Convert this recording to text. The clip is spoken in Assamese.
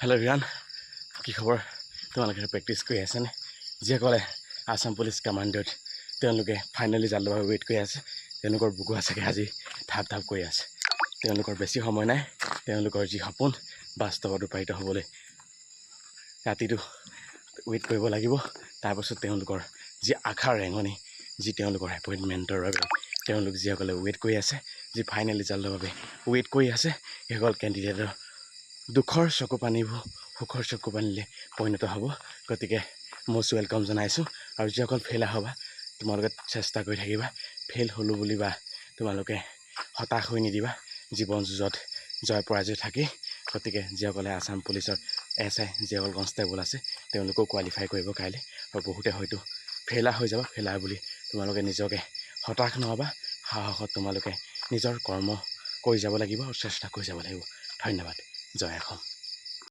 হেল্ল' ৰিয়ান, কি খবৰ? তোমালোকে প্ৰেক্টিছ কৰি আছেনে? যিসকলে আছাম পুলিচ কামাণ্ডত তেওঁলোকে ফাইনেলি জালৰ বাবে ৱেইট কৰি আছে, তেওঁলোকৰ বুকু চাগে আজি ধাপ ধাপ কৰি আছে। তেওঁলোকৰ বেছি সময় নাই। তেওঁলোকৰ যি সপোন বাস্তৱত ৰূপায়িত হ'বলৈ ৰাতিটো ৱেইট কৰিব লাগিব। তাৰপাছত তেওঁলোকৰ যি আশাৰ ৰেঙনি, যি তেওঁলোকৰ এপইণ্টমেণ্টৰ বাবে তেওঁলোক যিসকলে ৱেইট কৰি আছে, যি ফাইনেল ৰিজাল্টৰ বাবে ৱেইট কৰি আছে, সেইসকল কেণ্ডিডেটৰ দুখৰ চকু পানীবোৰ সুখৰ চকু পানীলৈ পৰিণত হ'ব। গতিকে মষ্ট ৱেলকাম জনাইছোঁ। আৰু যিসকল ফেইল হ'বা, তোমালোকে চেষ্টা কৰি থাকিবা। ফেইল হ'লোঁ বুলি বা তোমালোকে হতাশ হৈ নিদিবা। জীৱন যুঁজত জয় পৰাজয় থাকেই। গতিকে যিসকলে আছাম পুলিচৰ SI যিসকল কনষ্টেবল আছে, তেওঁলোকেও কোৱালিফাই কৰিব কাইলৈ। আৰু বহুতে হয়তো ফেইলাৰ হৈ যাব। ফেইলাৰ বুলি তোমালোকে নিজকে হতাশ নহ'বা। সাহসত তোমালোকে নিজৰ কৰ্ম কৰি যাব লাগিব আৰু চেষ্টা কৰি যাব লাগিব। ধন্যবাদ। জয় অসম।